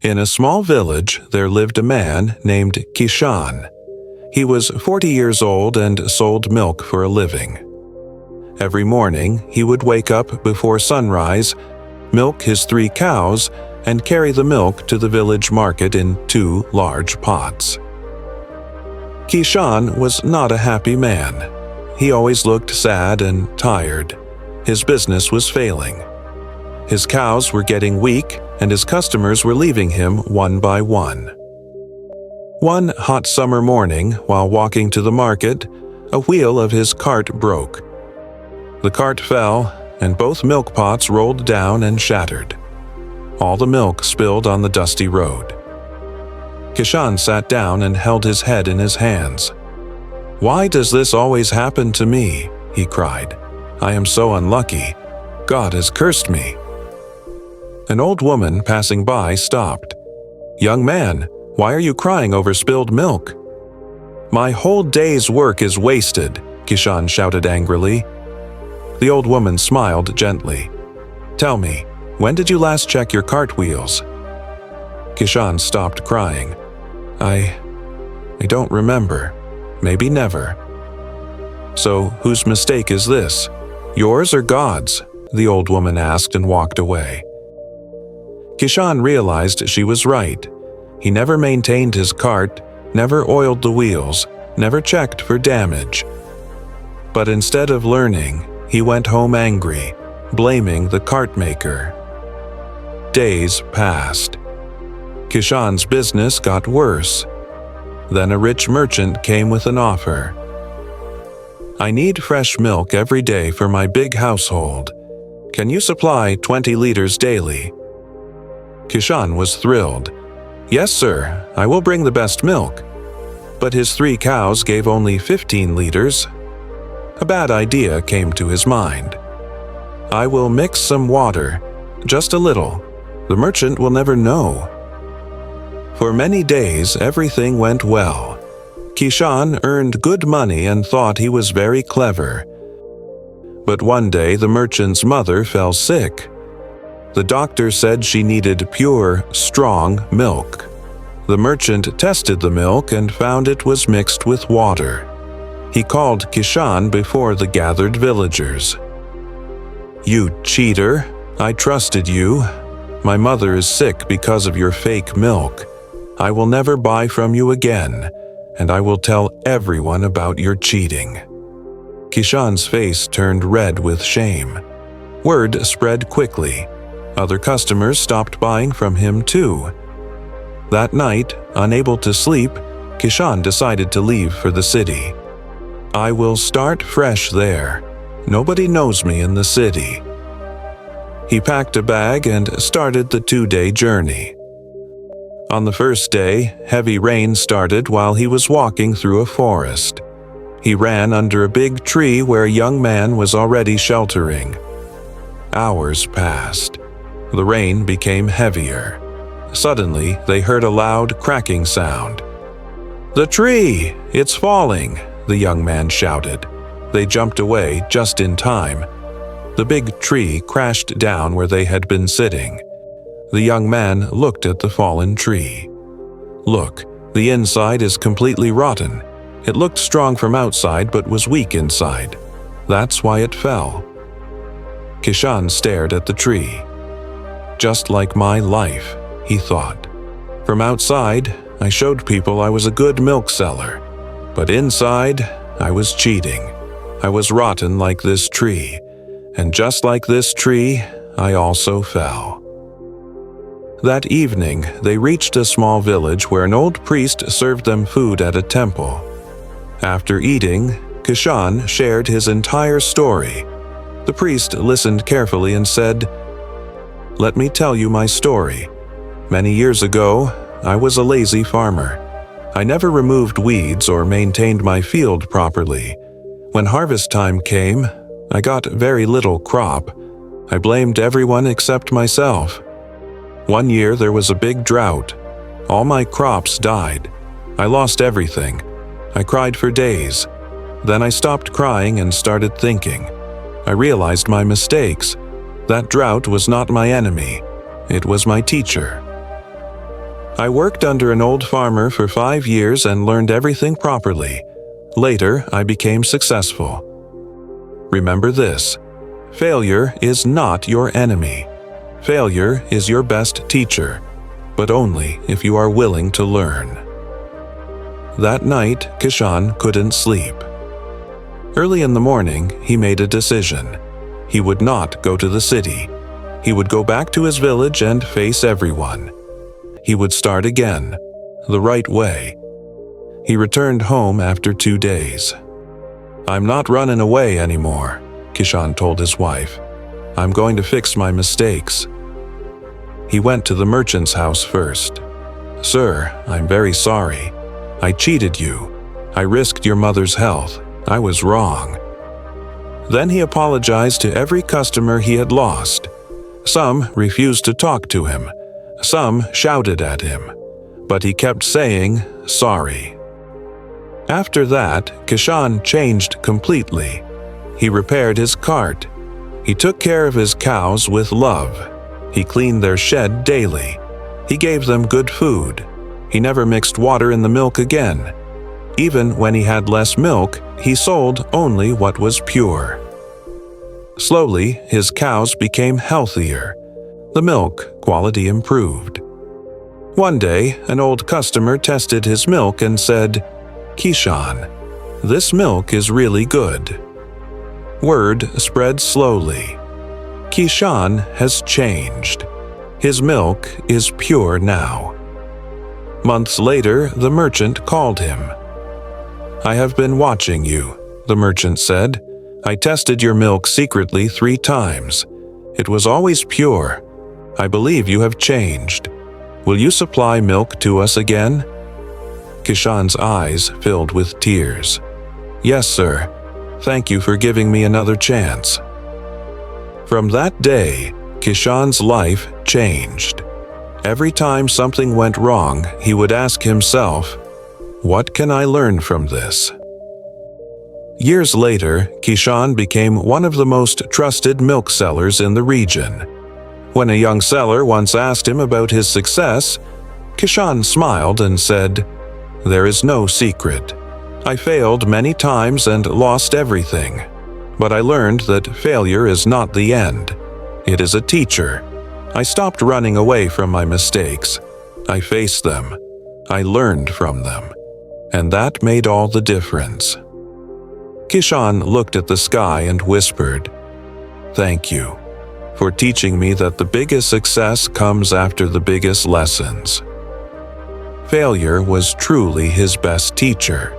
In a small village, there lived a man named Kishan. He was 40 years old and sold milk for a living. Every morning, he would wake up before sunrise, milk his 3 cows, and carry the milk to the village market in 2 large pots. Kishan was not a happy man. He always looked sad and tired. His business was failing. His cows were getting weak, and his customers were leaving him one by one. One hot summer morning, while walking to the market, a wheel of his cart broke. The cart fell, and both milk pots rolled down and shattered. All the milk spilled on the dusty road. Kishan sat down and held his head in his hands. "Why does this always happen to me?" he cried. "I am so unlucky. God has cursed me." An old woman passing by stopped. "Young man, why are you crying over spilled milk?" "My whole day's work is wasted," Kishan shouted angrily. The old woman smiled gently. "Tell me, when did you last check your cart wheels?" Kishan stopped crying. I don't remember. Maybe never." "So whose mistake is this? Yours or God's?" the old woman asked and walked away. Kishan realized she was right. He never maintained his cart, never oiled the wheels, never checked for damage. But instead of learning, he went home angry, blaming the cart maker. Days passed. Kishan's business got worse. Then a rich merchant came with an offer. "I need fresh milk every day for my big household. Can you supply 20 liters daily?" Kishan was thrilled. "Yes, sir, I will bring the best milk." But his 3 cows gave only 15 liters. A bad idea came to his mind. "I will mix some water, just a little. The merchant will never know." For many days, everything went well. Kishan earned good money and thought he was very clever. But one day, the merchant's mother fell sick. The doctor said she needed pure, strong milk. The merchant tested the milk and found it was mixed with water. He called Kishan before the gathered villagers. "You cheater! I trusted you. My mother is sick because of your fake milk. I will never buy from you again, and I will tell everyone about your cheating." Kishan's face turned red with shame. Word spread quickly. Other customers stopped buying from him too. That night, unable to sleep, Kishan decided to leave for the city. "I will start fresh there. Nobody knows me in the city." He packed a bag and started the 2-day journey. On the first day, heavy rain started while he was walking through a forest. He ran under a big tree where a young man was already sheltering. Hours passed. The rain became heavier. Suddenly, they heard a loud cracking sound. "The tree! It's falling!" the young man shouted. They jumped away just in time. The big tree crashed down where they had been sitting. The young man looked at the fallen tree. "Look, the inside is completely rotten. It looked strong from outside but was weak inside. That's why it fell." Kishan stared at the tree. "Just like my life," he thought. "From outside, I showed people I was a good milk seller. But inside, I was cheating. I was rotten like this tree. And just like this tree, I also fell." That evening, they reached a small village where an old priest served them food at a temple. After eating, Kishan shared his entire story. The priest listened carefully and said, "Let me tell you my story. Many years ago, I was a lazy farmer. I never removed weeds or maintained my field properly. When harvest time came, I got very little crop. I blamed everyone except myself. One year there was a big drought. All my crops died. I lost everything. I cried for days. Then I stopped crying and started thinking. I realized my mistakes. That drought was not my enemy. It was my teacher." I worked under an old farmer for 5 years and learned everything properly. Later, I became successful. Remember this: failure is not your enemy. Failure is your best teacher, but only if you are willing to learn. That night, Kishan couldn't sleep. Early in the morning, he made a decision. He would not go to the city. He would go back to his village and face everyone. He would start again, the right way. He returned home after 2 days. "I'm not running away anymore," Kishan told his wife. "I'm going to fix my mistakes." He went to the merchant's house first. "Sir, I'm very sorry. I cheated you. I risked your mother's health. I was wrong." Then he apologized to every customer he had lost. Some refused to talk to him. Some shouted at him. But he kept saying, "Sorry." After that, Kishan changed completely. He repaired his cart. He took care of his cows with love. He cleaned their shed daily. He gave them good food. He never mixed water in the milk again. Even when he had less milk, he sold only what was pure. Slowly, his cows became healthier. The milk quality improved. One day, an old customer tested his milk and said, "Kishan, this milk is really good." Word spread slowly. Kishan has changed. His milk is pure now. Months later, the merchant called him. "I have been watching you," the merchant said. "I tested your milk secretly 3 times. It was always pure. I believe you have changed. Will you supply milk to us again?" Kishan's eyes filled with tears. "Yes, sir. Thank you for giving me another chance." From that day, Kishan's life changed. Every time something went wrong, he would ask himself, "What can I learn from this?" Years later, Kishan became one of the most trusted milk sellers in the region. When a young seller once asked him about his success, Kishan smiled and said, "There is no secret. I failed many times and lost everything. But I learned that failure is not the end. It is a teacher. I stopped running away from my mistakes. I faced them. I learned from them. And that made all the difference." Kishan looked at the sky and whispered, "Thank you for teaching me that the biggest success comes after the biggest lessons." Failure was truly his best teacher.